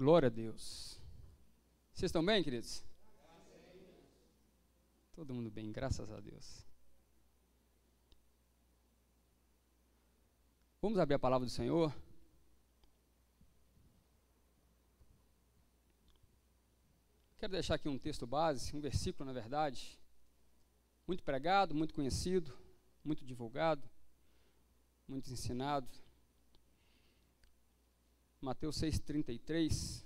Glória a Deus. Vocês estão bem, queridos? Todo mundo bem, graças a Deus. Vamos abrir a palavra do Senhor? Quero deixar aqui um texto base, um versículo, na verdade, muito pregado, muito conhecido, muito divulgado, muito ensinado. Mateus 6,33.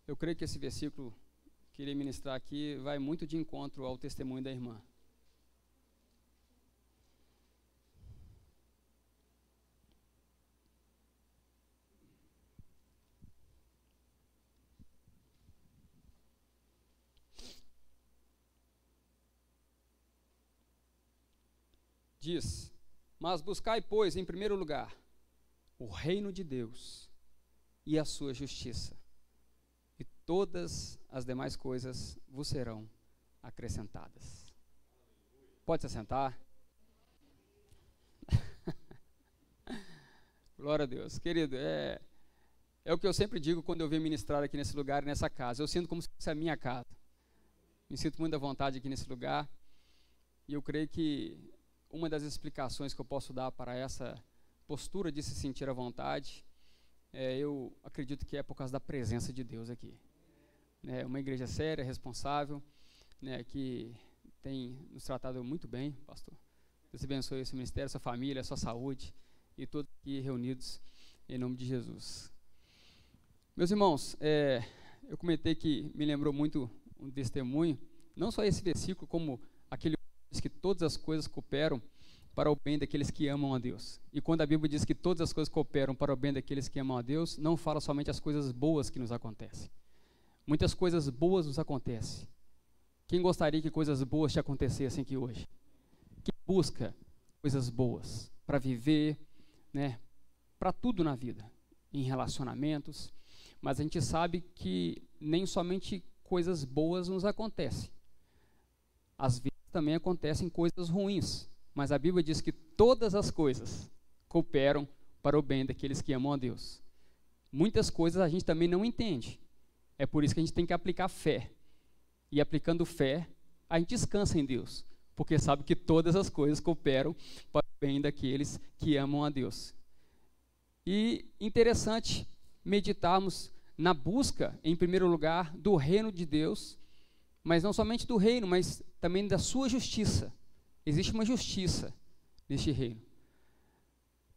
Eu creio que esse versículo que irei ministrar aqui vai muito de encontro ao testemunho da irmã. Diz: mas buscai, pois, em primeiro lugar, o reino de Deus e a sua justiça, e todas as demais coisas vos serão acrescentadas. Pode se assentar. Glória a Deus. Querido, é o que eu sempre digo quando eu venho ministrar aqui nesse lugar, nessa casa. Eu sinto como se fosse a minha casa. Me sinto muito à vontade aqui nesse lugar. E eu creio que uma das explicações que eu posso dar para essa postura de se sentir à vontade, eu acredito que é por causa da presença de Deus aqui. É uma igreja séria, responsável, né, que tem nos tratado muito bem, pastor. Deus abençoe esse ministério, sua família, sua saúde e todos aqui reunidos em nome de Jesus. Meus irmãos, eu comentei que me lembrou muito um testemunho, não só esse versículo, como aquele diz que todas as coisas cooperam para o bem daqueles que amam a Deus. E quando a Bíblia diz que todas as coisas cooperam para o bem daqueles que amam a Deus, não fala somente as coisas boas que nos acontecem. Muitas coisas boas nos acontecem. Quem gostaria que coisas boas te acontecessem aqui hoje? Quem busca coisas boas para viver, né, para tudo na vida, em relacionamentos, mas a gente sabe que nem somente coisas boas nos acontecem. Às vezes também acontecem coisas ruins, mas a Bíblia diz que todas as coisas cooperam para o bem daqueles que amam a Deus. Muitas coisas a gente também não entende, é por isso que a gente tem que aplicar fé, e aplicando fé, a gente descansa em Deus, porque sabe que todas as coisas cooperam para o bem daqueles que amam a Deus. E interessante meditarmos na busca, em primeiro lugar, do reino de Deus, mas não somente do reino, mas também da sua justiça. Existe uma justiça neste reino.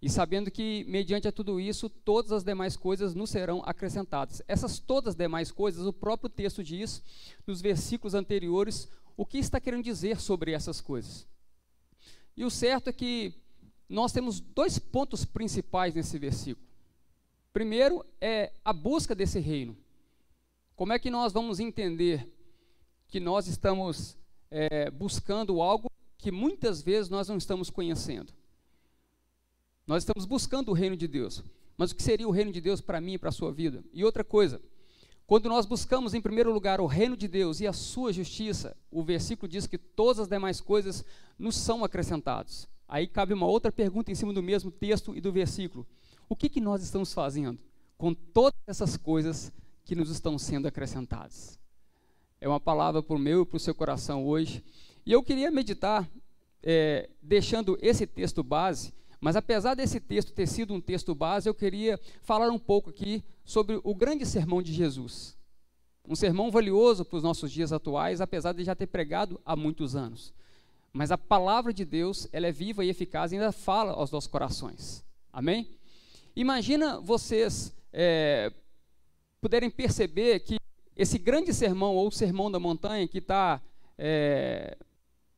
E sabendo que, mediante a tudo isso, todas as demais coisas nos serão acrescentadas. Essas todas as demais coisas, o próprio texto diz, nos versículos anteriores, o que está querendo dizer sobre essas coisas. E o certo é que nós temos dois pontos principais nesse versículo. Primeiro é a busca desse reino. Como é que nós vamos entender que nós estamos buscando algo que muitas vezes nós não estamos conhecendo? Nós estamos buscando o reino de Deus, mas o que seria o reino de Deus para mim e para a sua vida? E outra coisa, quando nós buscamos em primeiro lugar o reino de Deus e a sua justiça, o versículo diz que todas as demais coisas nos são acrescentadas. Aí cabe uma outra pergunta em cima do mesmo texto e do versículo. O que nós estamos fazendo com todas essas coisas que nos estão sendo acrescentadas? É uma palavra para o meu e para o seu coração hoje. E eu queria meditar, deixando esse texto base, mas apesar desse texto ter sido um texto base, eu queria falar um pouco aqui sobre o grande sermão de Jesus. Um sermão valioso para os nossos dias atuais, apesar de já ter pregado há muitos anos. Mas a palavra de Deus, ela é viva e eficaz e ainda fala aos nossos corações. Amém? Imagina vocês puderem perceber que esse grande sermão, ou sermão da montanha, que está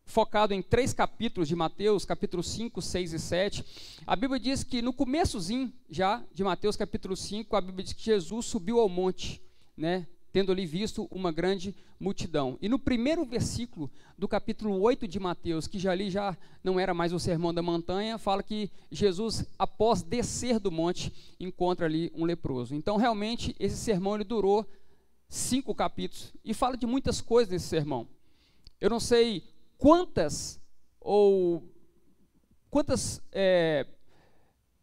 focado em 3 capítulos de Mateus, capítulos 5, 6 e 7, a Bíblia diz que no começozinho já de Mateus capítulo 5, a Bíblia diz que Jesus subiu ao monte, né, tendo ali visto uma grande multidão. E no primeiro versículo do capítulo 8 de Mateus, que já ali já não era mais o sermão da montanha, fala que Jesus, após descer do monte, encontra ali um leproso. Então, realmente, esse sermão ele durou 5 capítulos e fala de muitas coisas nesse sermão. Eu não sei quantas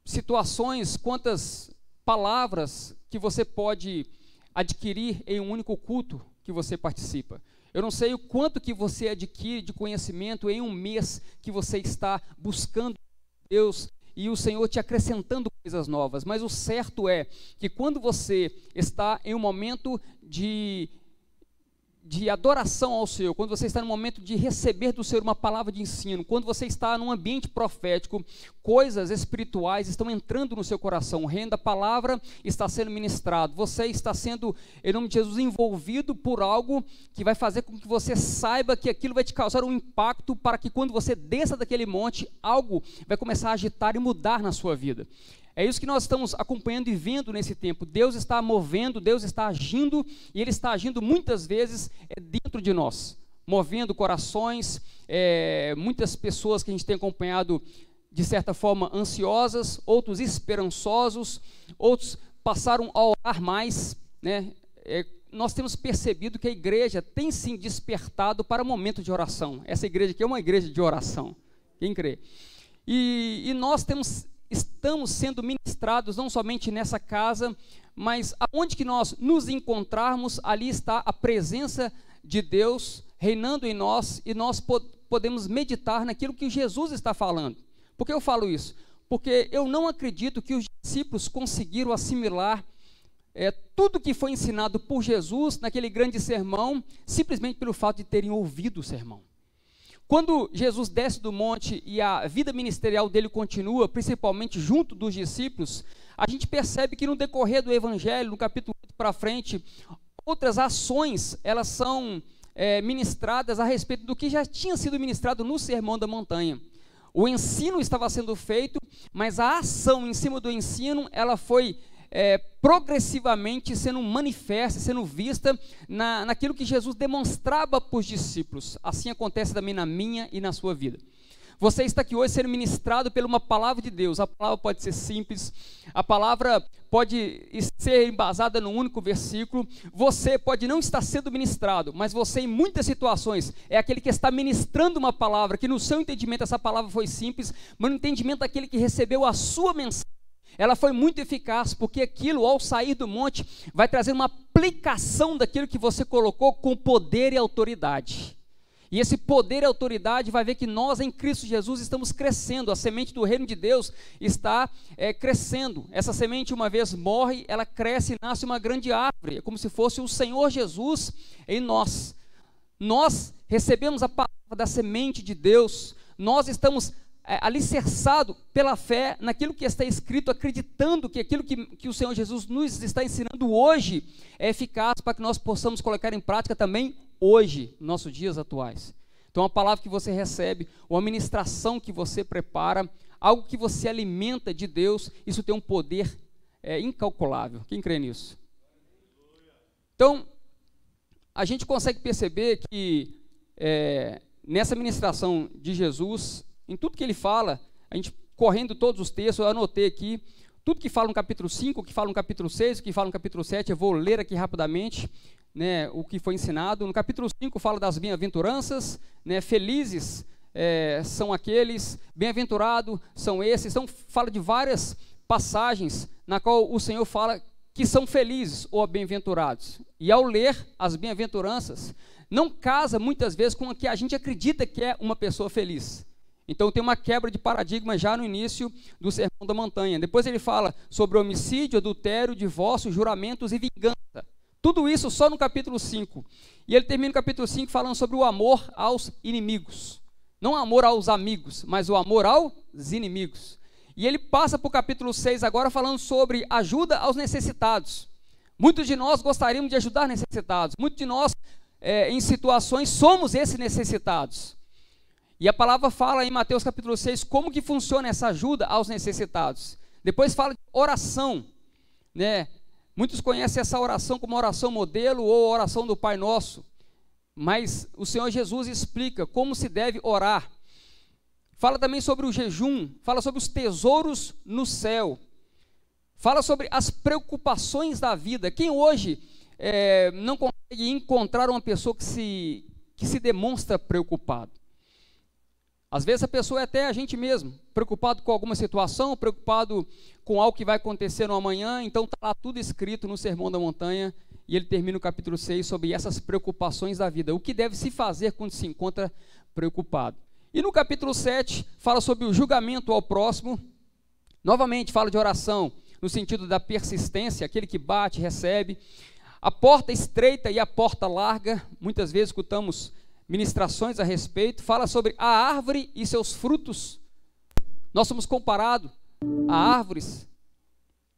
situações, quantas palavras que você pode adquirir em um único culto que você participa. Eu não sei o quanto que você adquire de conhecimento em um mês que você está buscando Deus e o Senhor te acrescentando coisas novas, mas o certo é que quando você está em um momento de adoração ao Senhor, quando você está no momento de receber do Senhor uma palavra de ensino, quando você está num ambiente profético, coisas espirituais estão entrando no seu coração, o reino da palavra está sendo ministrado, você está sendo, em nome de Jesus, envolvido por algo que vai fazer com que você saiba que aquilo vai te causar um impacto para que quando você desça daquele monte, algo vai começar a agitar e mudar na sua vida. É isso que nós estamos acompanhando e vendo nesse tempo. Deus está movendo, Deus está agindo, e Ele está agindo muitas vezes dentro de nós, movendo corações, muitas pessoas que a gente tem acompanhado de certa forma ansiosas, outros esperançosos, outros passaram a orar mais, né? Nós temos percebido que a igreja tem sim despertado para o momento de oração. Essa igreja aqui é uma igreja de oração, quem crê? E nós estamos sendo ministrados não somente nessa casa, mas aonde que nós nos encontrarmos, ali está a presença de Deus reinando em nós, e nós podemos meditar naquilo que Jesus está falando. Por que eu falo isso? Porque eu não acredito que os discípulos conseguiram assimilar tudo que foi ensinado por Jesus naquele grande sermão, simplesmente pelo fato de terem ouvido o sermão. Quando Jesus desce do monte e a vida ministerial dele continua, principalmente junto dos discípulos, a gente percebe que no decorrer do evangelho, no capítulo 8 para frente, outras ações, elas são ministradas a respeito do que já tinha sido ministrado no Sermão da Montanha. O ensino estava sendo feito, mas a ação em cima do ensino, ela foi progressivamente sendo manifesta, sendo vista naquilo que Jesus demonstrava para os discípulos. Assim acontece também na minha e na sua vida. Você está aqui hoje sendo ministrado por uma palavra de Deus. A palavra pode ser simples, a palavra pode ser embasada num único versículo. Você pode não estar sendo ministrado, mas você em muitas situações é aquele que está ministrando uma palavra, que no seu entendimento essa palavra foi simples, mas no entendimento daquele que recebeu a sua mensagem, ela foi muito eficaz, porque aquilo, ao sair do monte, vai trazer uma aplicação daquilo que você colocou com poder e autoridade. E esse poder e autoridade vai ver que nós, em Cristo Jesus, estamos crescendo. A semente do reino de Deus está crescendo. Essa semente, uma vez morre, ela cresce e nasce uma grande árvore. É como se fosse o Senhor Jesus em nós. Nós recebemos a palavra da semente de Deus. Nós estamos alicerçado pela fé naquilo que está escrito, acreditando que aquilo que o Senhor Jesus nos está ensinando hoje é eficaz para que nós possamos colocar em prática também hoje, nos nossos dias atuais. Então, a palavra que você recebe, ou a ministração que você prepara, algo que você alimenta de Deus, isso tem um poder incalculável. Quem crê nisso? Então, a gente consegue perceber que nessa ministração de Jesus, em tudo que ele fala, a gente correndo todos os textos, eu anotei aqui, tudo que fala no capítulo 5, o que fala no capítulo 6, o que fala no capítulo 7, eu vou ler aqui rapidamente, né, o que foi ensinado. No capítulo 5 fala das bem-aventuranças, né, felizes são aqueles, bem-aventurados são esses, então fala de várias passagens na qual o Senhor fala que são felizes ou bem-aventurados. E ao ler as bem-aventuranças, não casa muitas vezes com o que a gente acredita que é uma pessoa feliz. Então tem uma quebra de paradigma já no início do Sermão da Montanha. Depois ele fala sobre homicídio, adultério, divórcio, juramentos e vingança. Tudo isso só no capítulo 5. E ele termina o capítulo 5 falando sobre o amor aos inimigos. Não o amor aos amigos, mas o amor aos inimigos. E ele passa para o capítulo 6 agora falando sobre ajuda aos necessitados. Muitos de nós gostaríamos de ajudar necessitados. Muitos de nós, em situações, somos esses necessitados. E a palavra fala em Mateus capítulo 6 como que funciona essa ajuda aos necessitados. Depois fala de oração, né? Muitos conhecem essa oração como oração modelo ou oração do Pai Nosso, mas o Senhor Jesus explica como se deve orar. Fala também sobre o jejum, fala sobre os tesouros no céu, fala sobre as preocupações da vida. Quem hoje não consegue encontrar uma pessoa que se demonstra preocupado? Às vezes a pessoa é até a gente mesmo, preocupado com alguma situação, preocupado com algo que vai acontecer no amanhã, então está lá tudo escrito no Sermão da Montanha, e ele termina o capítulo 6 sobre essas preocupações da vida, o que deve se fazer quando se encontra preocupado. E no capítulo 7, fala sobre o julgamento ao próximo, novamente fala de oração, no sentido da persistência, aquele que bate, recebe, a porta estreita e a porta larga, muitas vezes escutamos ministrações a respeito, fala sobre a árvore e seus frutos. Nós somos comparados a árvores,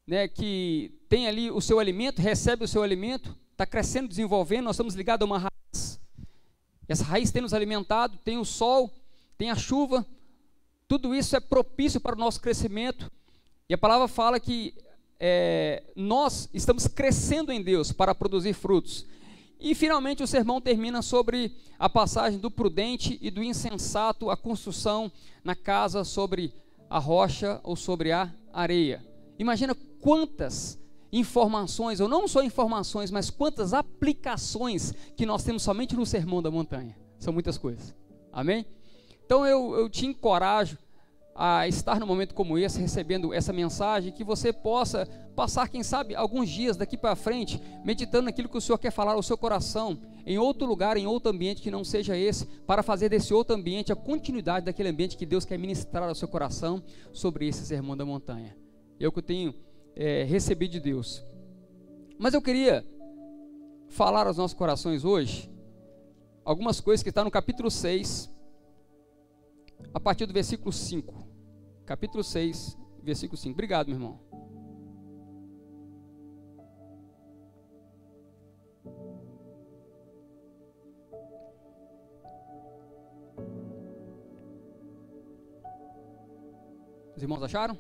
né, que tem ali o seu alimento, recebe o seu alimento, está crescendo, desenvolvendo, nós estamos ligados a uma raiz. Essa raiz tem nos alimentado, tem o sol, tem a chuva, tudo isso é propício para o nosso crescimento. E a palavra fala que nós estamos crescendo em Deus para produzir frutos. E finalmente o sermão termina sobre a passagem do prudente e do insensato, a construção na casa sobre a rocha ou sobre a areia. Imagina quantas informações, ou não só informações, mas quantas aplicações que nós temos somente no Sermão da Montanha. São muitas coisas. Amém? Então eu te encorajo a estar num momento como esse, recebendo essa mensagem, que você possa passar, quem sabe, alguns dias daqui para frente, meditando naquilo que o Senhor quer falar ao seu coração, em outro lugar, em outro ambiente que não seja esse, para fazer desse outro ambiente a continuidade daquele ambiente que Deus quer ministrar ao seu coração sobre esse Sermão da Montanha. É o que eu tenho recebido de Deus. Mas eu queria falar aos nossos corações hoje algumas coisas que estão no capítulo 6, a partir do versículo 5. Capítulo 6, versículo 5. Obrigado, meu irmão. Os irmãos acharam?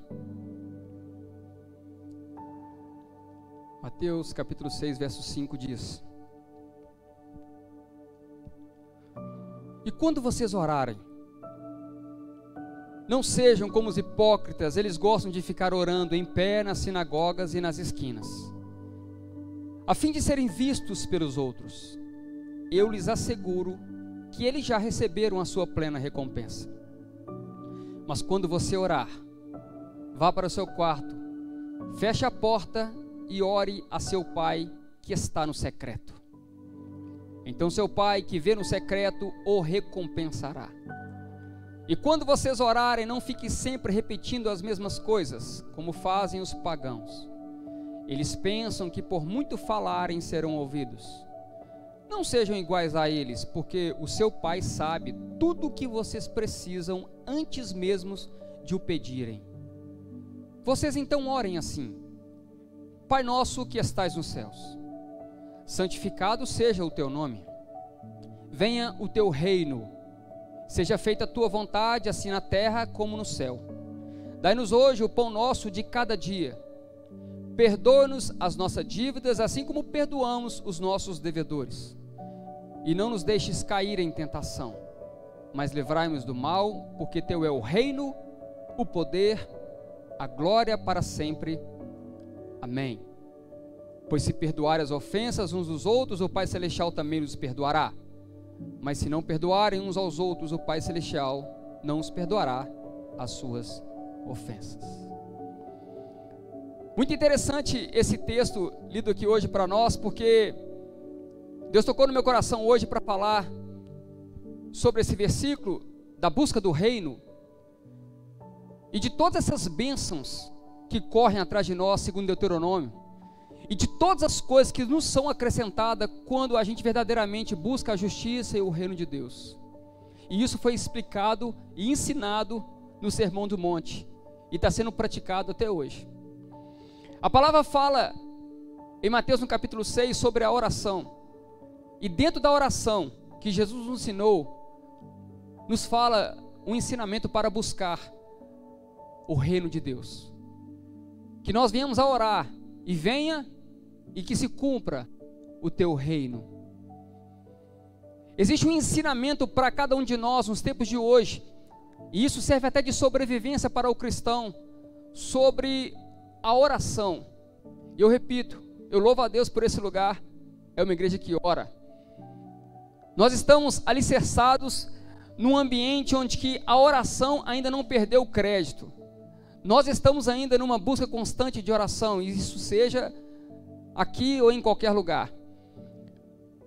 Mateus capítulo 6, verso 5 diz: E quando vocês orarem, não sejam como os hipócritas, eles gostam de ficar orando em pé nas sinagogas e nas esquinas, a fim de serem vistos pelos outros. Eu lhes asseguro que eles já receberam a sua plena recompensa. Mas quando você orar, vá para o seu quarto, feche a porta e ore a seu pai que está no secreto. Então seu pai que vê no secreto o recompensará. E quando vocês orarem, não fiquem sempre repetindo as mesmas coisas, como fazem os pagãos. Eles pensam que por muito falarem serão ouvidos. Não sejam iguais a eles, porque o seu pai sabe tudo o que vocês precisam antes mesmo de o pedirem. Vocês então orem assim: Pai nosso que estais nos céus, santificado seja o teu nome. Venha o teu reino. Seja feita a tua vontade, assim na terra como no céu. Dai-nos hoje o pão nosso de cada dia. Perdoa-nos as nossas dívidas, assim como perdoamos os nossos devedores. E não nos deixes cair em tentação, mas livrai-nos do mal, porque teu é o reino, o poder, a glória para sempre. Amém. Pois se perdoarem as ofensas uns dos outros, o Pai Celestial também nos perdoará. Mas se não perdoarem uns aos outros, o Pai Celestial não os perdoará as suas ofensas. Muito interessante esse texto lido aqui hoje para nós, porque Deus tocou no meu coração hoje para falar sobre esse versículo da busca do reino e de todas essas bênçãos que correm atrás de nós, segundo Deuteronômio, e de todas as coisas que nos são acrescentadas quando a gente verdadeiramente busca a justiça e o reino de Deus. E isso foi explicado e ensinado no Sermão do Monte e está sendo praticado até hoje. A palavra fala em Mateus no capítulo 6 sobre a oração, e dentro da oração que Jesus nos ensinou, nos fala um ensinamento para buscar o reino de Deus, que nós venhamos a orar e venha e que se cumpra o teu reino. Existe um ensinamento para cada um de nós nos tempos de hoje, e isso serve até de sobrevivência para o cristão, sobre a oração. E eu repito, eu louvo a Deus por esse lugar, é uma igreja que ora. Nós estamos alicerçados num ambiente onde que a oração ainda não perdeu o crédito. Nós estamos ainda numa busca constante de oração, e isso seja aqui ou em qualquer lugar.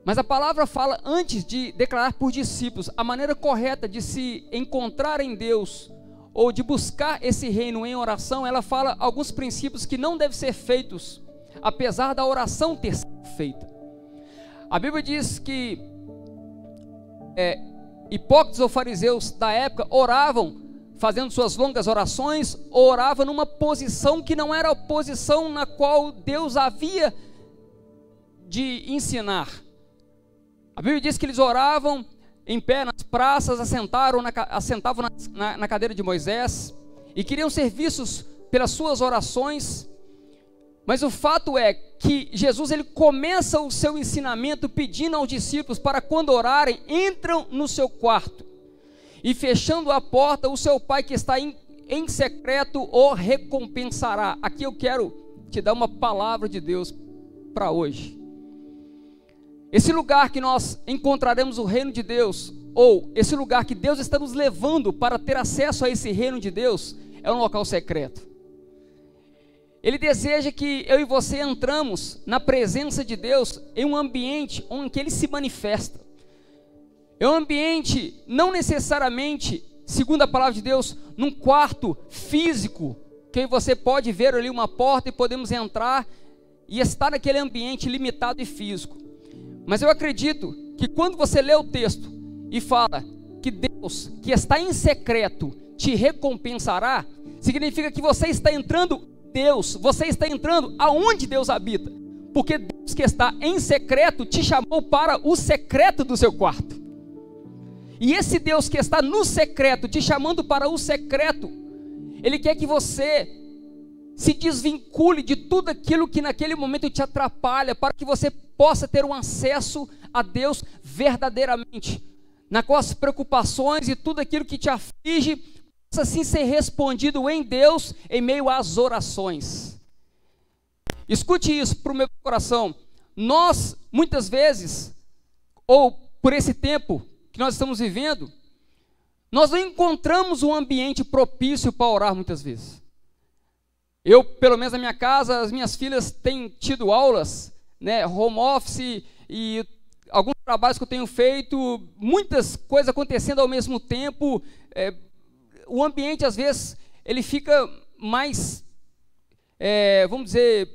Mas a palavra fala, antes de declarar por discípulos, a maneira correta de se encontrar em Deus, ou de buscar esse reino em oração, ela fala alguns princípios que não devem ser feitos, apesar da oração ter sido feita. A Bíblia diz que hipócritas ou fariseus da época oravam, fazendo suas longas orações, ou oravam numa posição que não era a posição na qual Deus havia de ensinar. A Bíblia diz que eles oravam em pé nas praças, assentavam na cadeira de Moisés, e queriam ser vistos pelas suas orações. Mas o fato é que Jesus, ele começa o seu ensinamento pedindo aos discípulos para, quando orarem, entram no seu quarto, e fechando a porta, o seu pai que está em secreto o recompensará. Aqui eu quero te dar uma palavra de Deus para hoje. Esse lugar que nós encontraremos o reino de Deus, ou esse lugar que Deus está nos levando para ter acesso a esse reino de Deus, é um local secreto. Ele deseja que eu e você entramos na presença de Deus em um ambiente onde Ele se manifesta. É um ambiente não necessariamente, segundo a palavra de Deus, num quarto físico, que você pode ver ali uma porta e podemos entrar e estar naquele ambiente limitado e físico. Mas eu acredito que quando você lê o texto e fala que Deus, que está em secreto, te recompensará, significa que você está entrando você está entrando aonde Deus habita, porque Deus que está em secreto te chamou para o secreto do seu quarto, e esse Deus que está no secreto, te chamando para o secreto, Ele quer que você se desvincule de tudo aquilo que naquele momento te atrapalha, para que você possa ter um acesso a Deus verdadeiramente, na qual as preocupações e tudo aquilo que te aflige possa assim ser respondido em Deus, em meio às orações. Escute isso para o meu coração. Nós, muitas vezes, ou por esse tempo que nós estamos vivendo, nós não encontramos um ambiente propício para orar muitas vezes. Eu, pelo menos na minha casa, as minhas filhas têm tido aulas, home office, e alguns trabalhos que eu tenho feito, muitas coisas acontecendo ao mesmo tempo. O ambiente, às vezes, ele fica mais, vamos dizer,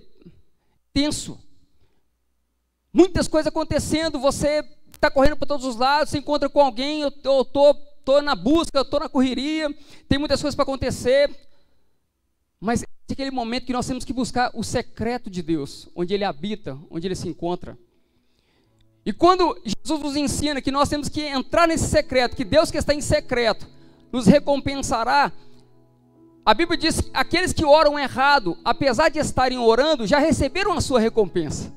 tenso. Muitas coisas acontecendo, você está correndo para todos os lados, você encontra com alguém, eu estou na busca, estou na correria, tem muitas coisas para acontecer, mas é aquele momento que nós temos que buscar o secreto de Deus, onde Ele habita, onde Ele se encontra. E quando Jesus nos ensina que nós temos que entrar nesse secreto, que Deus que está em secreto nos recompensará, a Bíblia diz que aqueles que oram errado, apesar de estarem orando, já receberam a sua recompensa.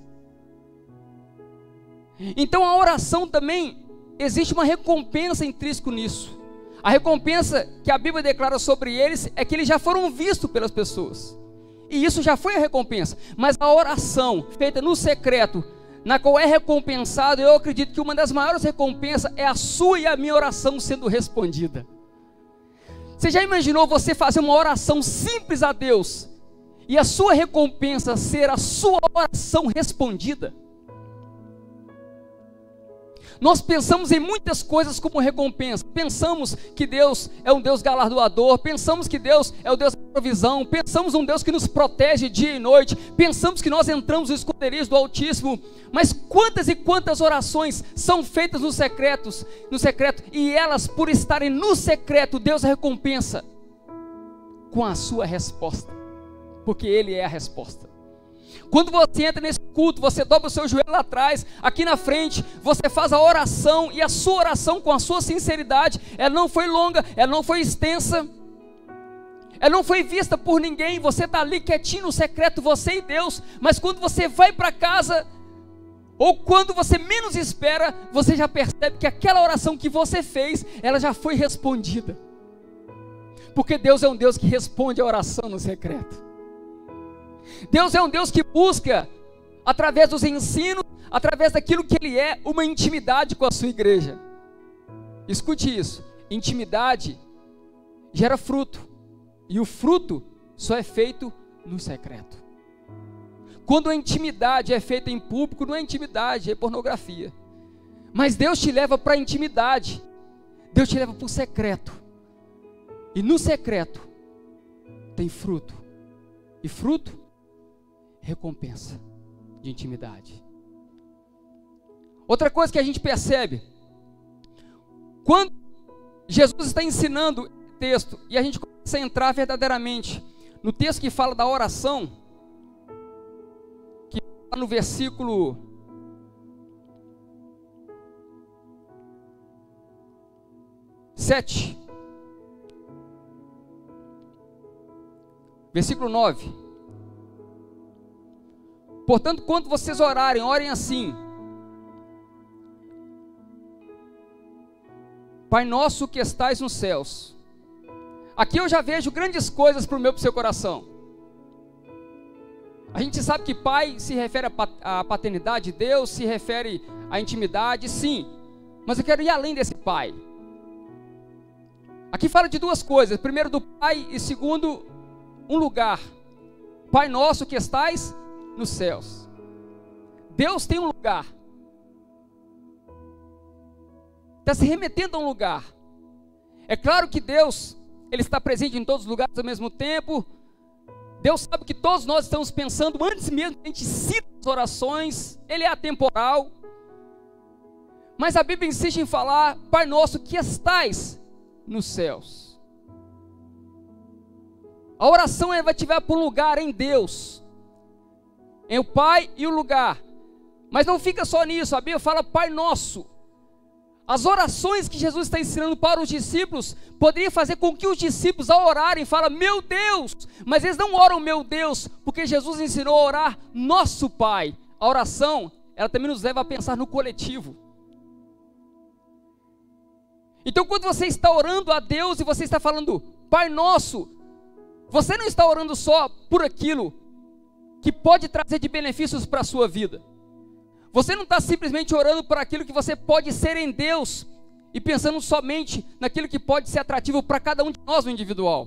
Então a oração também, existe uma recompensa intrínseca nisso. A recompensa que a Bíblia declara sobre eles é que eles já foram vistos pelas pessoas, e isso já foi a recompensa. Mas a oração feita no secreto, na qual é recompensado, eu acredito que uma das maiores recompensas é a sua e a minha oração sendo respondida. Você já imaginou você fazer uma oração simples a Deus e a sua recompensa ser a sua oração respondida? Nós pensamos em muitas coisas como recompensa. Pensamos que Deus é um Deus galardoador, pensamos que Deus é o Deus da provisão, pensamos um Deus que nos protege dia e noite, pensamos que nós entramos no esconderijo do Altíssimo. Mas quantas e quantas orações são feitas no secreto, e elas, por estarem no secreto, Deus a recompensa com a sua resposta, porque Ele é a resposta. Quando você entra nesse culto, você dobra o seu joelho lá atrás, aqui na frente, você faz a oração, e a sua oração com a sua sinceridade, ela não foi longa, ela não foi extensa, ela não foi vista por ninguém, você está ali quietinho no secreto, você e Deus. Mas quando você vai para casa, ou quando você menos espera, você já percebe que aquela oração que você fez, ela já foi respondida, porque Deus é um Deus que responde a oração no secreto. Deus é um Deus que busca, através dos ensinos, através daquilo que Ele é, uma intimidade com a sua igreja. Escute isso. intimidade gera fruto. E o fruto só é feito no secreto. Quando a intimidade é feita em público, não é intimidade, é pornografia. Mas Deus te leva para a intimidade. Deus te leva para o secreto. E no secreto tem fruto. E fruto, recompensa de intimidade. Outra coisa que a gente percebe, quando Jesus está ensinando o texto, e a gente começa a entrar verdadeiramente no texto que fala da oração, que está no versículo 7, versículo 9. Portanto, quando vocês orarem, orem assim: Pai nosso que estais nos céus. Aqui eu já vejo grandes coisas para o meu e para o seu coração. A gente sabe que pai se refere à paternidade de Deus, se refere à intimidade, sim. Mas eu quero ir além desse pai. Aqui fala de duas coisas: primeiro do pai e segundo, um lugar. Pai nosso que estais nos céus. Deus tem um lugar. Está se remetendo a um lugar. É claro que Deus, Ele está presente em todos os lugares ao mesmo tempo. Deus sabe que todos nós estamos pensando antes mesmo que a gente cita as orações. Ele é atemporal. Mas a Bíblia insiste em falar: Pai nosso que estais nos céus. A oração vai te levar para um lugar em Deus, em o Pai e o lugar. Mas não fica só nisso. A Bíblia fala Pai nosso. As orações que Jesus está ensinando para os discípulos poderiam fazer com que os discípulos, ao orarem, falem meu Deus, mas eles não oram meu Deus, porque Jesus ensinou a orar nosso Pai. A oração, ela também nos leva a pensar no coletivo. Então quando você está orando a Deus e você está falando Pai nosso, você não está orando só por aquilo que pode trazer de benefícios para a sua vida. Você não está simplesmente orando por aquilo que você pode ser em Deus e pensando somente naquilo que pode ser atrativo para cada um de nós no individual.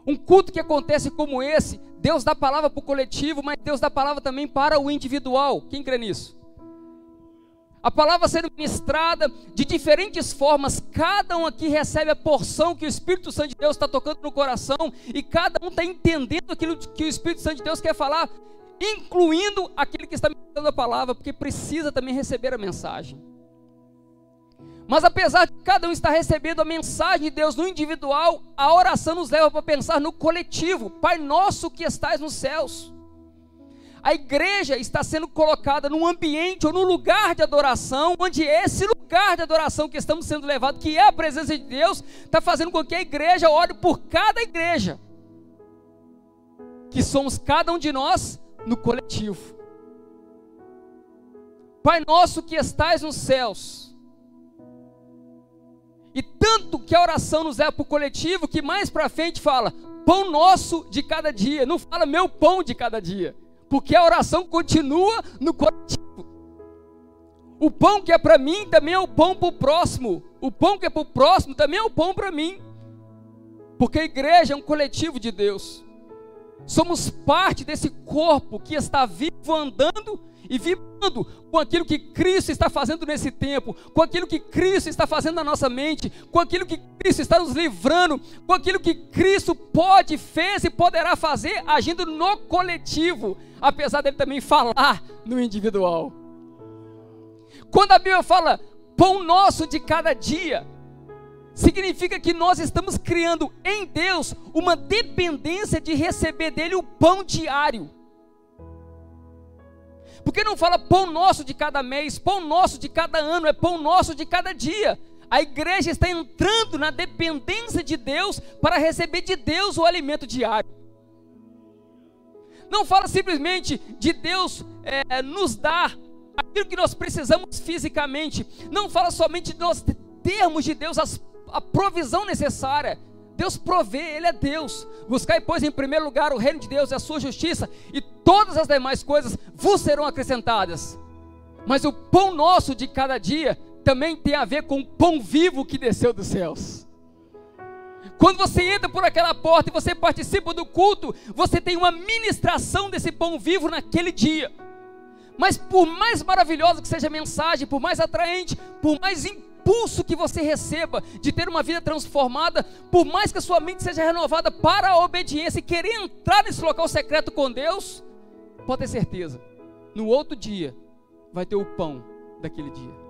Um culto que acontece como esse, Deus dá palavra para o coletivo, mas Deus dá palavra também para o individual. Quem crê nisso? A palavra sendo ministrada de diferentes formas, cada um aqui recebe a porção que o Espírito Santo de Deus está tocando no coração, e cada um está entendendo aquilo que o Espírito Santo de Deus quer falar, incluindo aquele que está ministrando a palavra, porque precisa também receber a mensagem. Mas apesar de cada um estar recebendo a mensagem de Deus no individual, a oração nos leva para pensar no coletivo. Pai nosso que estais nos céus. A igreja está sendo colocada num ambiente ou num lugar de adoração, onde esse lugar de adoração que estamos sendo levados, que é a presença de Deus, está fazendo com que a igreja ore por cada igreja, que somos cada um de nós no coletivo. Pai nosso que estais nos céus. E tanto que a oração nos leva para o coletivo, que mais para frente fala pão nosso de cada dia, não fala meu pão de cada dia, porque a oração continua no coletivo. O pão que é para mim também é o pão para o próximo, o pão que é para o próximo também é o pão para mim, porque a igreja é um coletivo de Deus. Somos parte desse corpo que está vivo, andando e vibrando com aquilo que Cristo está fazendo nesse tempo, com aquilo que Cristo está fazendo na nossa mente, com aquilo que Cristo está nos livrando, com aquilo que Cristo pode, fez e poderá fazer, agindo no coletivo, apesar dele também falar no individual. Quando a Bíblia fala pão nosso de cada dia, significa que nós estamos criando em Deus uma dependência de receber dele o pão diário. Porque não fala pão nosso de cada mês, pão nosso de cada ano, é pão nosso de cada dia. A igreja está entrando na dependência de Deus para receber de Deus o alimento diário. Não fala simplesmente de Deus nos dar aquilo que nós precisamos fisicamente. Não fala somente de nós termos de Deus a provisão necessária. Deus provê, Ele é Deus. Buscai, pois, em primeiro lugar o reino de Deus e a sua justiça, e todas as demais coisas vos serão acrescentadas. Mas o pão nosso de cada dia também tem a ver com o pão vivo que desceu dos céus. Quando você entra por aquela porta e você participa do culto, você tem uma ministração desse pão vivo naquele dia. Mas por mais maravilhosa que seja a mensagem, por mais atraente, por mais impulso que você receba de ter uma vida transformada, por mais que a sua mente seja renovada para a obediência e querer entrar nesse local secreto com Deus, pode ter certeza, no outro dia vai ter o pão daquele dia.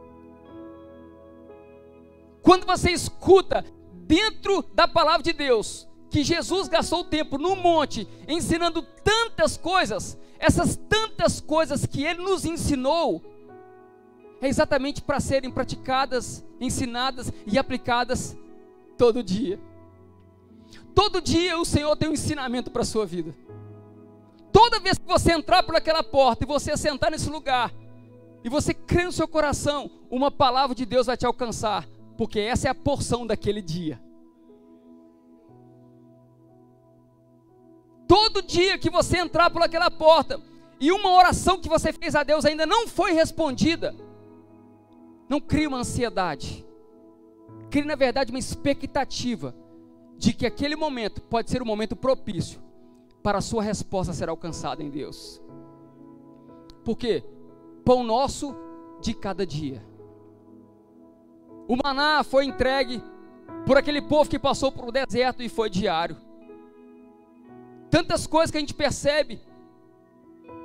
Quando você escuta dentro da palavra de Deus que Jesus gastou tempo no monte ensinando tantas coisas, essas tantas coisas que Ele nos ensinou, é exatamente para serem praticadas, ensinadas e aplicadas todo dia. Todo dia o Senhor tem um ensinamento para a sua vida. Toda vez que você entrar por aquela porta e você sentar nesse lugar, e você crer no seu coração, uma palavra de Deus vai te alcançar, porque essa é a porção daquele dia. Todo dia que você entrar por aquela porta, e uma oração que você fez a Deus ainda não foi respondida, não crie uma ansiedade, crie na verdade uma expectativa, de que aquele momento pode ser um momento propício, para a sua resposta ser alcançada em Deus. Por quê? Pão nosso de cada dia. O maná foi entregue por aquele povo que passou por o deserto e foi diário. Tantas coisas que a gente percebe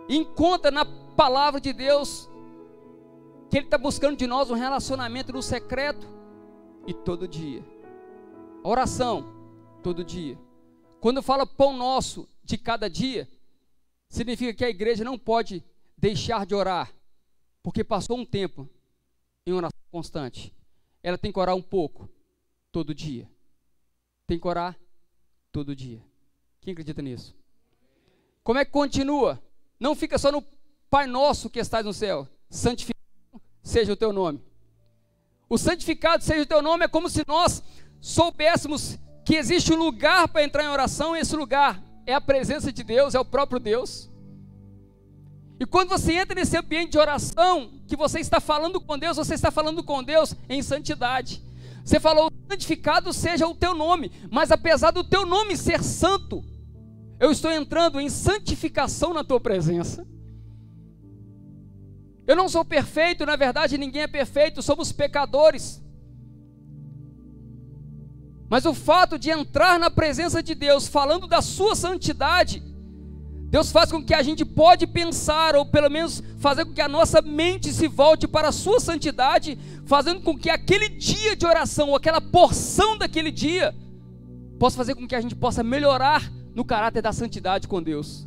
e encontra na palavra de Deus, que Ele está buscando de nós um relacionamento no secreto e todo dia. A oração, todo dia. Quando fala pão nosso de cada dia, significa que a igreja não pode deixar de orar, porque passou um tempo em oração constante. Ela tem que orar um pouco, todo dia. Tem que orar todo dia. Quem acredita nisso? Como é que continua? Não fica só no Pai Nosso que estás no céu. Santificado seja o teu nome. O santificado seja o teu nome é como se nós soubéssemos que existe um lugar para entrar em oração, e esse lugar é a presença de Deus, é o próprio Deus. E quando você entra nesse ambiente de oração, que você está falando com Deus, você está falando com Deus em santidade. Você falou, santificado seja o teu nome, mas apesar do teu nome ser santo, eu estou entrando em santificação na tua presença. Eu não sou perfeito, na verdade ninguém é perfeito, somos pecadores. Mas o fato de entrar na presença de Deus, falando da sua santidade, Deus faz com que a gente pode pensar, ou pelo menos fazer com que a nossa mente se volte para a sua santidade, fazendo com que aquele dia de oração, ou aquela porção daquele dia, possa fazer com que a gente possa melhorar no caráter da santidade com Deus.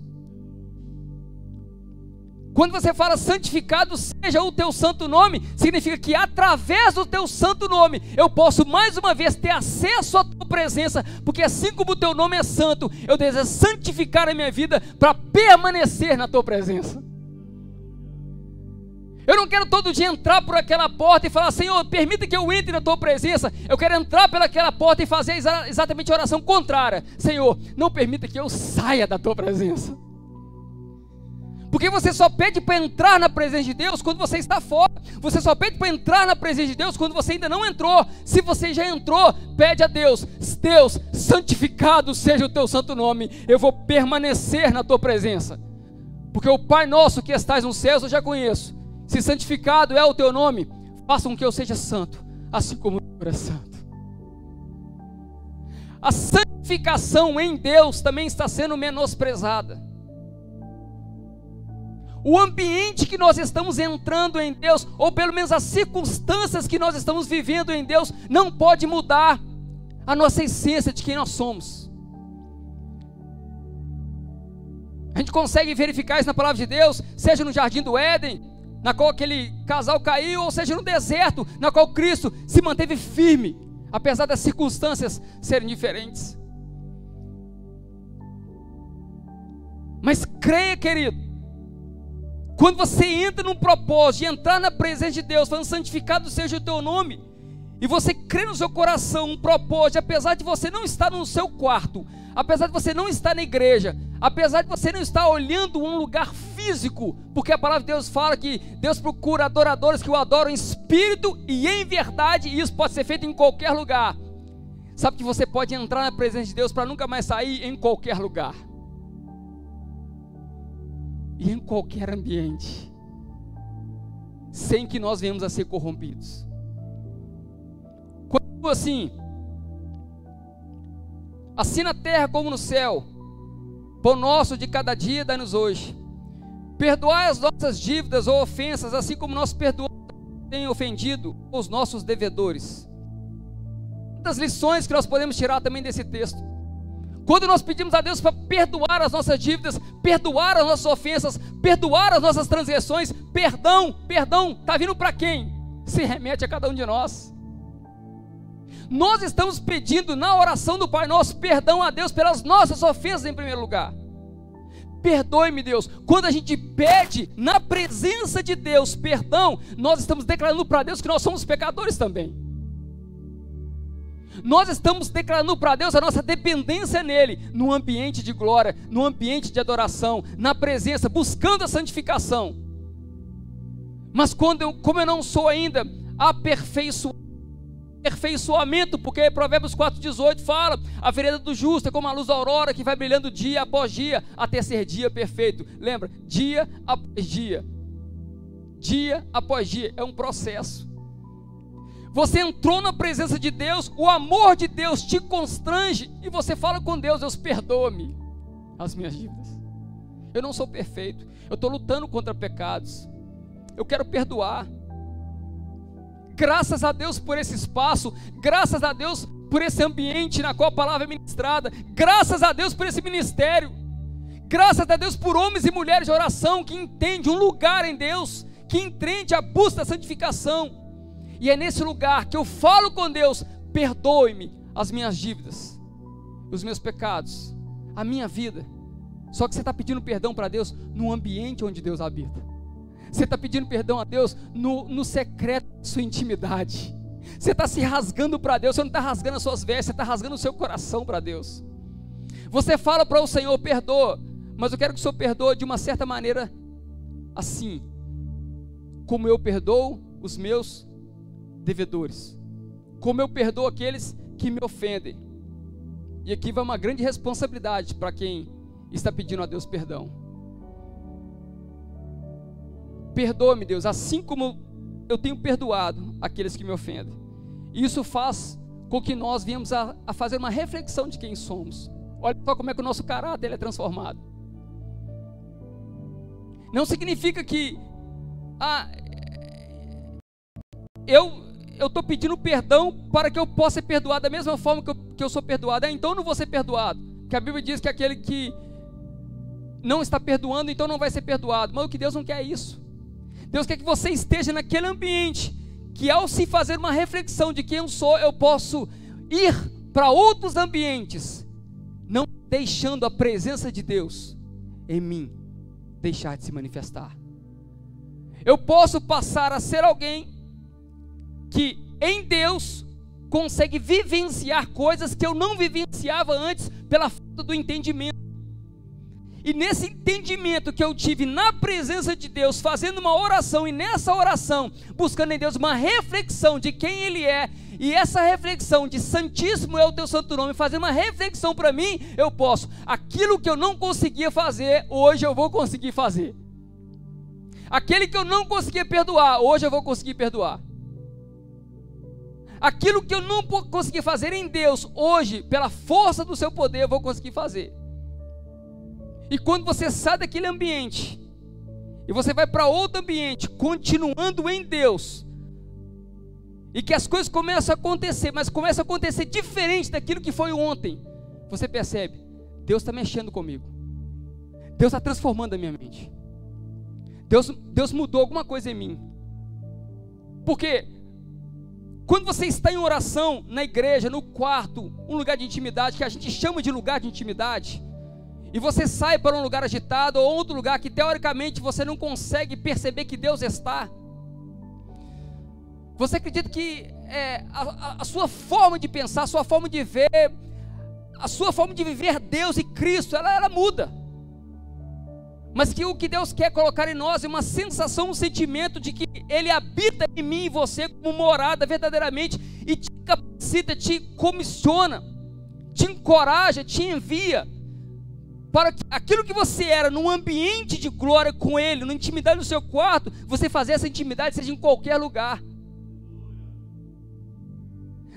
Quando você fala santificado seja o teu santo nome, significa que através do teu santo nome, eu posso mais uma vez ter acesso à tua presença, porque assim como o teu nome é santo, eu desejo santificar a minha vida para permanecer na tua presença. Eu não quero todo dia entrar por aquela porta e falar, Senhor, permita que eu entre na tua presença. Eu quero entrar pelaquela porta e fazer exatamente a oração contrária. Senhor, não permita que eu saia da tua presença. Porque você só pede para entrar na presença de Deus quando você está fora. Você só pede para entrar na presença de Deus quando você ainda não entrou. Se você já entrou, pede a Deus, Deus, santificado seja o teu santo nome. Eu vou permanecer na tua presença. Porque o Pai nosso que estás nos céus eu já conheço. Se santificado é o teu nome, faça com que eu seja santo, assim como o Senhor é santo. A santificação em Deus também está sendo menosprezada. O ambiente que nós estamos entrando em Deus, ou pelo menos as circunstâncias que nós estamos vivendo em Deus, não pode mudar a nossa essência de quem nós somos. A gente consegue verificar isso na palavra de Deus, seja no jardim do Éden, na qual aquele casal caiu, ou seja no deserto, na qual Cristo se manteve firme, apesar das circunstâncias serem diferentes. Mas creia, querido, quando você entra num propósito de entrar na presença de Deus, falando santificado seja o teu nome, e você crê no seu coração um propósito, apesar de você não estar no seu quarto, apesar de você não estar na igreja, apesar de você não estar olhando um lugar físico físico, porque a palavra de Deus fala que Deus procura adoradores que o adoram em espírito e em verdade, e isso pode ser feito em qualquer lugar. Sabe que você pode entrar na presença de Deus para nunca mais sair em qualquer lugar e em qualquer ambiente, sem que nós venhamos a ser corrompidos. Quando assim na terra como no céu, pão nosso de cada dia dá-nos hoje. Perdoai as nossas dívidas ou ofensas, assim como nós perdoamos quem tem ofendido os nossos devedores. Muitas lições que nós podemos tirar também desse texto. Quando nós pedimos a Deus para perdoar as nossas dívidas, perdoar as nossas ofensas, perdoar as nossas transgressões, perdão, está vindo para quem? Se remete a cada um de nós. Nós estamos pedindo na oração do Pai Nosso perdão a Deus pelas nossas ofensas em primeiro lugar. Perdoe-me, Deus. Quando a gente pede na presença de Deus perdão, nós estamos declarando para Deus que nós somos pecadores também. Nós estamos declarando para Deus a nossa dependência nele, no ambiente de glória, no ambiente de adoração, na presença, buscando a santificação. Mas como eu não sou ainda aperfeiçoamento, porque Provérbios 4,18 fala: a vereda do justo é como a luz da aurora que vai brilhando dia após dia, até ser dia perfeito. Lembra? Dia após dia. Dia após dia, é um processo. Você entrou na presença de Deus, o amor de Deus te constrange, e você fala com Deus: Deus, perdoa-me as minhas dívidas. Eu não sou perfeito, eu estou lutando contra pecados, eu quero perdoar. Graças a Deus por esse espaço, graças a Deus por esse ambiente na qual a palavra é ministrada, graças a Deus por esse ministério, graças a Deus por homens e mulheres de oração que entendem um lugar em Deus, que entende a busca da santificação. E é nesse lugar que eu falo com Deus: perdoe-me as minhas dívidas, os meus pecados, a minha vida. Só que você está pedindo perdão para Deus no ambiente onde Deus habita. Você está pedindo perdão a Deus no secreto da sua intimidade. Você está se rasgando para Deus. Você não está rasgando as suas vestes, você está rasgando o seu coração para Deus. Você fala para o Senhor: perdoa, mas eu quero que o Senhor perdoe de uma certa maneira, assim como eu perdoo os meus devedores, como eu perdoo aqueles que me ofendem. E aqui vai uma grande responsabilidade para quem está pedindo a Deus perdão. Perdoa-me, Deus, assim como eu tenho perdoado aqueles que me ofendem. Isso faz com que nós venhamos a fazer uma reflexão de quem somos. Olha só como é que o nosso caráter é transformado. Não significa que eu estou pedindo perdão para que eu possa ser perdoado da mesma forma que eu sou perdoado. Então eu não vou ser perdoado, porque a Bíblia diz que aquele que não está perdoando, então não vai ser perdoado. Mas o que Deus não quer é isso. Deus quer que você esteja naquele ambiente que, ao se fazer uma reflexão de quem eu sou, eu posso ir para outros ambientes, não deixando a presença de Deus em mim deixar de se manifestar. Eu posso passar a ser alguém que em Deus consegue vivenciar coisas que eu não vivenciava antes pela falta do entendimento. E nesse entendimento que eu tive na presença de Deus, fazendo uma oração, e nessa oração, buscando em Deus uma reflexão de quem Ele é, e essa reflexão de santíssimo é o teu santo nome, fazer uma reflexão para mim, eu posso, aquilo que eu não conseguia fazer, hoje eu vou conseguir fazer. Aquele que eu não conseguia perdoar, hoje eu vou conseguir perdoar. Aquilo que eu não consegui fazer em Deus, hoje, pela força do seu poder, eu vou conseguir fazer. E quando você sai daquele ambiente e você vai para outro ambiente, continuando em Deus, e que as coisas começam a acontecer, mas começam a acontecer diferente daquilo que foi ontem, você percebe: Deus está mexendo comigo, Deus está transformando a minha mente, Deus mudou alguma coisa em mim. Porque quando você está em oração, na igreja, no quarto, um lugar de intimidade, que a gente chama de lugar de intimidade, e você sai para um lugar agitado, ou outro lugar que teoricamente você não consegue perceber que Deus está, você acredita que a sua forma de pensar, a sua forma de ver, a sua forma de viver Deus e Cristo, ela muda. mas que o que Deus quer colocar em nós é uma sensação, um sentimento de que Ele habita em mim e você como morada verdadeiramente, e te capacita, te comissiona, te encoraja, te envia, para que aquilo que você era num ambiente de glória com Ele, na intimidade do seu quarto, você fazer essa intimidade seja em qualquer lugar.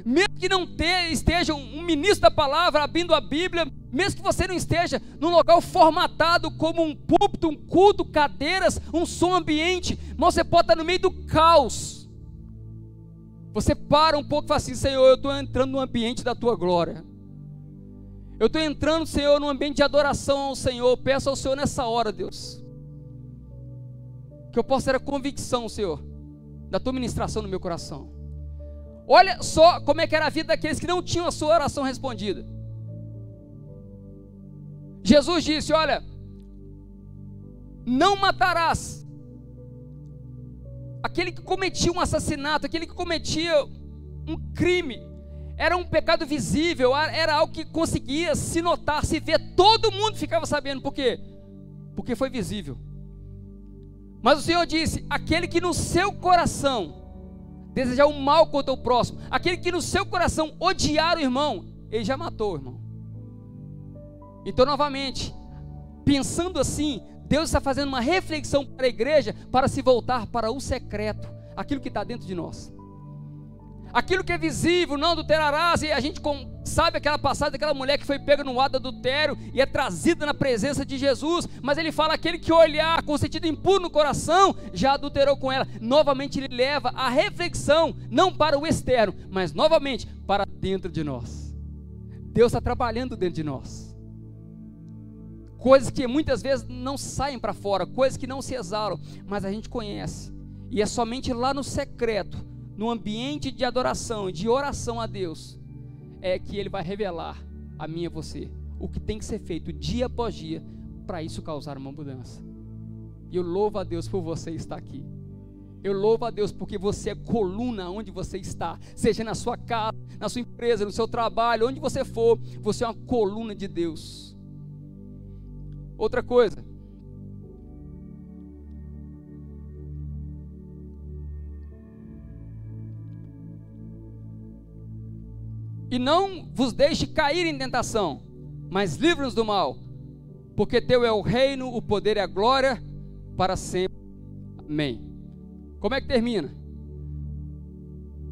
Mesmo que não esteja um ministro da palavra abrindo a Bíblia, mesmo que você não esteja num local formatado como um púlpito, um culto, cadeiras, um som ambiente, mas você pode estar no meio do caos. Você para um pouco e fala assim: Senhor, eu estou entrando no ambiente da Tua glória. Eu estou entrando, Senhor, num ambiente de adoração ao Senhor. Peço ao Senhor nessa hora, Deus, que eu possa ter a convicção, Senhor, da Tua ministração no meu coração. Olha só como é que era a vida daqueles que não tinham a sua oração respondida. Jesus disse: olha, não matarás. Aquele que cometia um assassinato, aquele que cometia um crime, era um pecado visível, era algo que conseguia se notar, se ver, todo mundo ficava sabendo. Por quê? Porque foi visível. Mas o Senhor disse: aquele que no seu coração desejar o mal contra o próximo, aquele que no seu coração odiar o irmão, ele já matou o irmão. Então, novamente, pensando assim, Deus está fazendo uma reflexão para a igreja, para se voltar para o secreto, aquilo que está dentro de nós. Aquilo que é visível, não adulterarás, e a gente sabe aquela passagem daquela mulher que foi pega no ato adultério e é trazida na presença de Jesus, mas ele fala: aquele que olhar com sentido impuro no coração, já adulterou com ela. Novamente ele leva a reflexão, não para o externo, mas novamente para dentro de nós. Deus está trabalhando dentro de nós, coisas que muitas vezes não saem para fora, coisas que não se exalam, mas a gente conhece, e é somente lá no secreto, no ambiente de adoração, de oração a Deus, é que Ele vai revelar a mim e a você o que tem que ser feito dia após dia para isso causar uma mudança. E eu louvo a Deus por você estar aqui. Eu louvo a Deus porque você é coluna onde você está, seja na sua casa, na sua empresa, no seu trabalho, onde você for, você é uma coluna de Deus. Outra coisa, e não vos deixe cair em tentação, mas livra-nos do mal, porque teu é o reino, o poder e a glória para sempre. Amém. Como é que termina?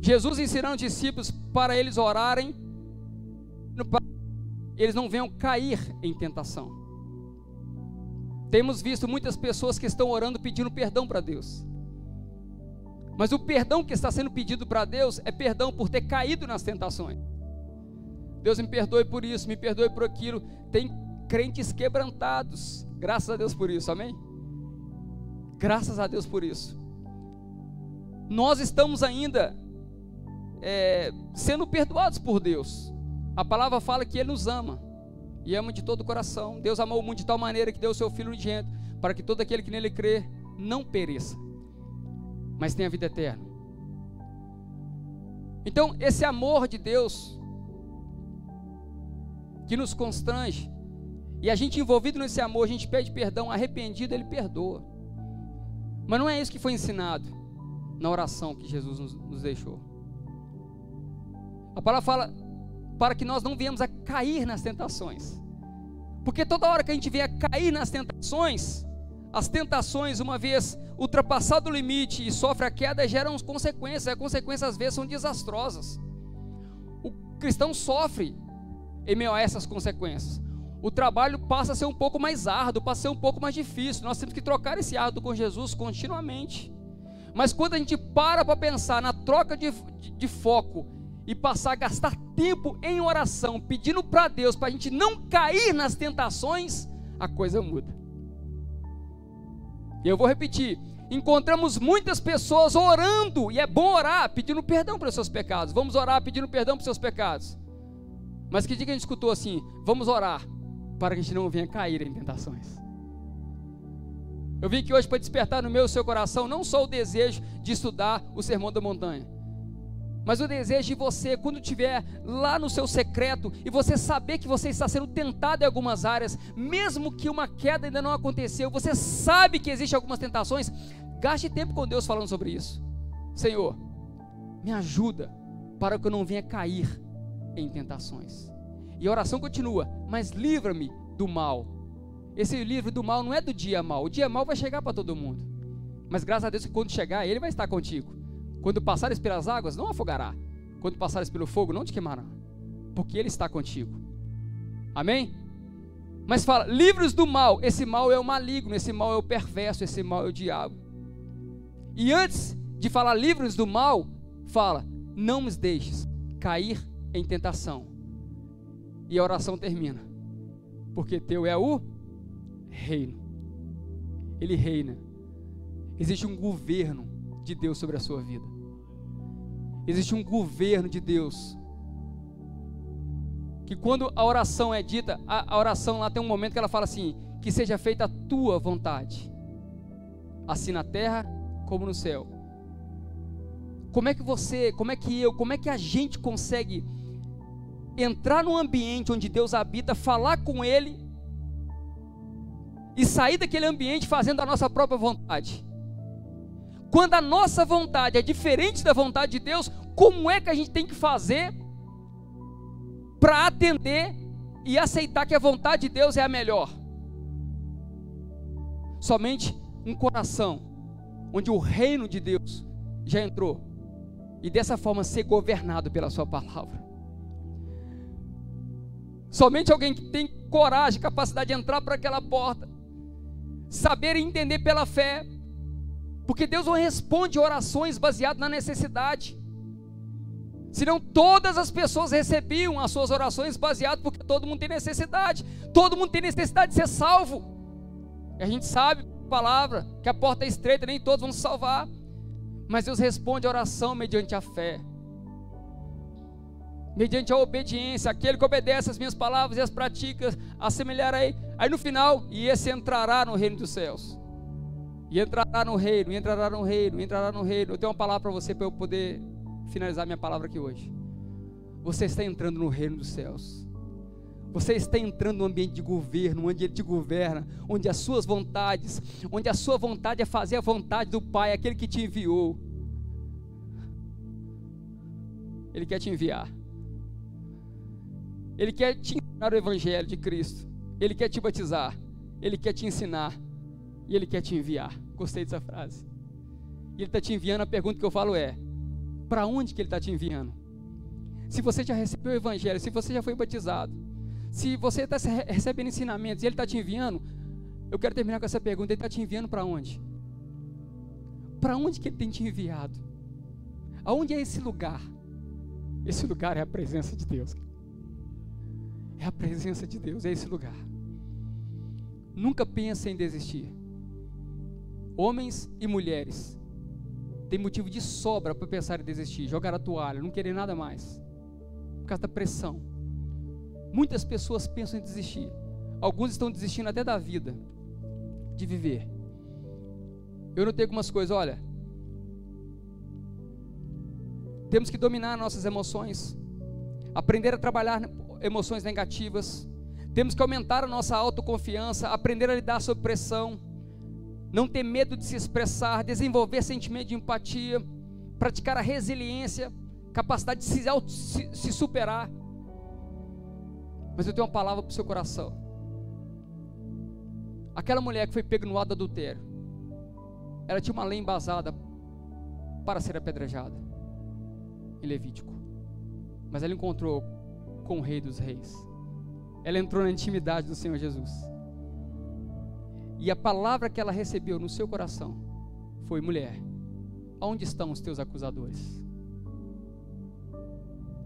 Jesus ensinando os discípulos para eles orarem, para eles não venham cair em tentação. Temos visto muitas pessoas que estão orando pedindo perdão para Deus, mas o perdão que está sendo pedido para Deus é perdão por ter caído nas tentações. Deus me perdoe por isso, me perdoe por aquilo. Tem crentes quebrantados, graças a Deus por isso, amém? Graças a Deus por isso. Nós estamos ainda sendo perdoados por Deus. A palavra fala que Ele nos ama, e ama de todo o coração. Deus amou o mundo de tal maneira que deu o seu Filho unigênito, para que todo aquele que nele crê não pereça, mas tenha vida eterna. Então esse amor de Deus que nos constrange, e a gente envolvido nesse amor, a gente pede perdão, arrependido, Ele perdoa. Mas não é isso que foi ensinado na oração que Jesus nos deixou. A palavra fala para que nós não venhamos a cair nas tentações, porque toda hora que a gente vier a cair nas tentações, as tentações, uma vez ultrapassado o limite e sofre a queda, geram consequências, e as consequências às vezes são desastrosas. O cristão sofre em meio a essas consequências. O trabalho passa a ser um pouco mais árduo, passa a ser um pouco mais difícil. Nós temos que trocar esse árduo com Jesus continuamente. Mas quando a gente para pensar na troca de foco e passar a gastar tempo em oração, pedindo para Deus, para a gente não cair nas tentações, a coisa muda. E eu vou repetir: encontramos muitas pessoas orando, e é bom orar pedindo perdão pelos seus pecados. Vamos orar pedindo perdão pelos seus pecados. Mas que dia que a gente escutou assim: vamos orar para que a gente não venha cair em tentações? Eu vim aqui hoje para despertar no meu e no seu coração não só o desejo de estudar o Sermão da Montanha, Mas o desejo de você, quando estiver lá no seu secreto, e você saber que você está sendo tentado em algumas áreas, mesmo que uma queda ainda não aconteceu, você sabe que existem algumas tentações, gaste tempo com Deus falando sobre isso. Senhor, me ajuda para que eu não venha cair em tentações. E a oração continua, mas livra-me do mal. Esse livro do mal não é do dia mal, o dia mal vai chegar para todo mundo, mas graças a Deus que quando chegar, Ele vai estar contigo. Quando passares pelas águas, não afogará. Quando passares pelo fogo, não te queimará, porque Ele está contigo. Amém? Mas fala, livra-os do mal. Esse mal é o maligno, esse mal é o perverso, esse mal é o diabo. E antes de falar livra-os do mal, fala, não nos deixes cair em tentação. E a oração termina, porque teu é o reino. Ele reina. Existe um governo de Deus sobre a sua vida. Existe um governo de Deus, que quando a oração é dita, a oração lá tem um momento que ela fala assim, que seja feita a tua vontade, assim na terra como no céu. Como é que você, como é que a gente consegue entrar num ambiente onde Deus habita, falar com Ele e sair daquele ambiente fazendo a nossa própria vontade? Quando a nossa vontade é diferente da vontade de Deus, como é que a gente tem que fazer para atender e aceitar que a vontade de Deus é a melhor? Somente um coração onde o reino de Deus já entrou, e dessa forma ser governado pela sua palavra. Somente alguém que tem coragem, capacidade de entrar por aquela porta, saber e entender pela fé, porque Deus não responde orações baseadas na necessidade, senão todas as pessoas recebiam as suas orações baseadas, porque todo mundo tem necessidade de ser salvo, e a gente sabe, palavra, que a porta é estreita, nem todos vão se salvar, mas Deus responde a oração mediante a fé, mediante a obediência. Aquele que obedece as minhas palavras e as pratica, assemelharei, aí no final, e esse entrará no reino dos céus, e entrará no reino, e entrará no reino, e entrará no reino. Eu tenho uma palavra para você, para eu poder finalizar minha palavra aqui hoje. Você está entrando no reino dos céus, você está entrando no ambiente de governo, onde Ele te governa, onde as suas vontades, onde a sua vontade é fazer a vontade do Pai, aquele que te enviou. Ele quer te enviar, Ele quer te ensinar o Evangelho de Cristo, Ele quer te batizar, Ele quer te ensinar, e Ele quer te enviar. Gostei dessa frase. E Ele está te enviando, a pergunta que eu falo é, para onde que Ele está te enviando? Se você já recebeu o Evangelho, se você já foi batizado, se você está recebendo ensinamentos e Ele está te enviando, eu quero terminar com essa pergunta, Ele está te enviando para onde? Para onde que Ele tem te enviado? Aonde é esse lugar? Esse lugar é a presença de Deus. É a presença de Deus, é esse lugar. Nunca pense em desistir. Homens e mulheres têm motivo de sobra para pensar em desistir, jogar a toalha, não querer nada mais, por causa da pressão. Muitas pessoas pensam em desistir. Alguns estão desistindo até da vida, de viver. Eu notei algumas coisas, olha, temos que dominar nossas emoções, aprender a trabalhar emoções negativas, temos que aumentar a nossa autoconfiança, aprender a lidar sob pressão, não ter medo de se expressar, desenvolver sentimento de empatia, praticar a resiliência, capacidade de se superar. Mas eu tenho uma palavra para o seu coração. Aquela mulher que foi pega no ato do adultério, ela tinha uma lei embasada para ser apedrejada em Levítico, mas ela encontrou com o Rei dos Reis, ela entrou na intimidade do Senhor Jesus, e a palavra que ela recebeu no seu coração foi: mulher, aonde estão os teus acusadores?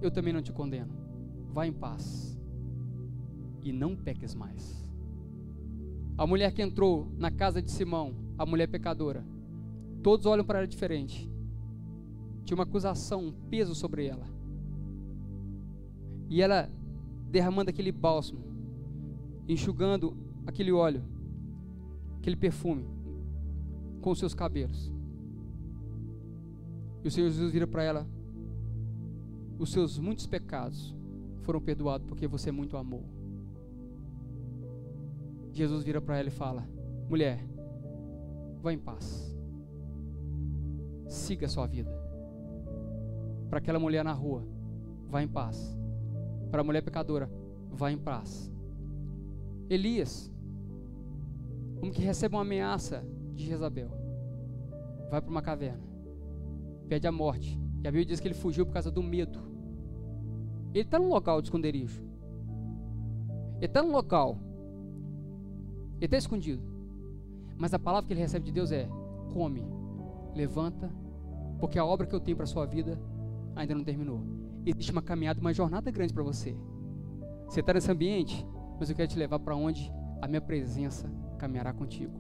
Eu também não te condeno, vá em paz e não peques mais. A mulher que entrou na casa de Simão, a mulher pecadora, todos olham para ela diferente, tinha uma acusação, um peso sobre ela, e ela derramando aquele bálsamo, enxugando aquele óleo, aquele perfume com os seus cabelos, e o Senhor Jesus vira para ela: os seus muitos pecados foram perdoados porque você muito amou. Jesus vira para ela e fala: mulher, vá em paz, siga a sua vida. Para aquela mulher na rua, vá em paz. Para a mulher pecadora, vá em paz. Elias, um que recebe uma ameaça de Jezabel, vai para uma caverna, pede a morte, e a Bíblia diz que ele fugiu por causa do medo. Ele está num local de esconderijo, ele está num local, ele está escondido, mas a palavra que ele recebe de Deus é: come, levanta, porque a obra que eu tenho para a sua vida ainda não terminou. Existe uma caminhada, uma jornada grande para você. Você está nesse ambiente, mas eu quero te levar para onde a minha presença caminhará contigo.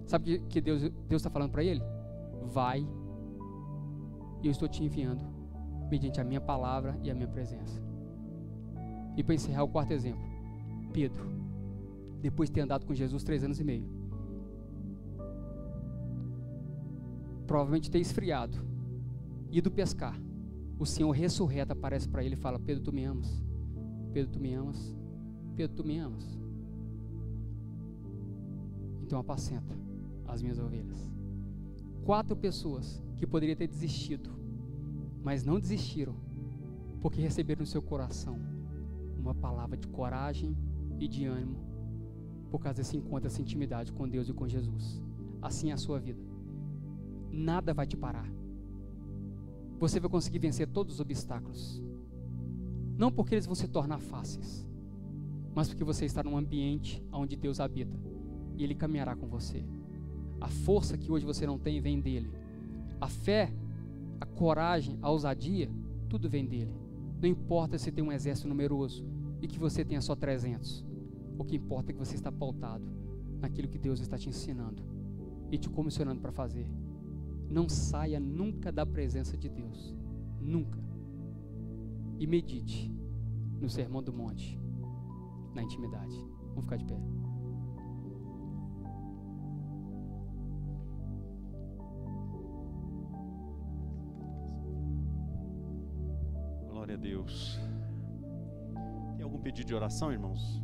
Sabe que Deus está falando para ele? Vai, e eu estou te enviando mediante a minha palavra e a minha presença. E para encerrar, o quarto exemplo: Pedro, depois de ter andado com Jesus 3 anos e meio, provavelmente ter esfriado, ido pescar, o Senhor ressurreto aparece para ele e fala: Pedro, tu me amas? Pedro, tu me amas? Pedro, tu me amas? Então apacenta as minhas ovelhas. 4 pessoas que poderiam ter desistido, mas não desistiram, porque receberam no seu coração uma palavra de coragem e de ânimo, por causa desse encontro, essa intimidade com Deus e com Jesus. Assim é a sua vida. Nada vai te parar. Você vai conseguir vencer todos os obstáculos, não porque eles vão se tornar fáceis, mas porque você está num ambiente onde Deus habita, e Ele caminhará com você. A força que hoje você não tem vem dEle. A fé, a coragem, a ousadia, tudo vem dEle. Não importa se tem um exército numeroso e que você tenha só 300. O que importa é que você está pautado naquilo que Deus está te ensinando e te comissionando para fazer. Não saia nunca da presença de Deus. Nunca. E medite no Sermão do Monte, na intimidade. Vamos ficar de pé. Glória a Deus. Tem algum pedido de oração, irmãos?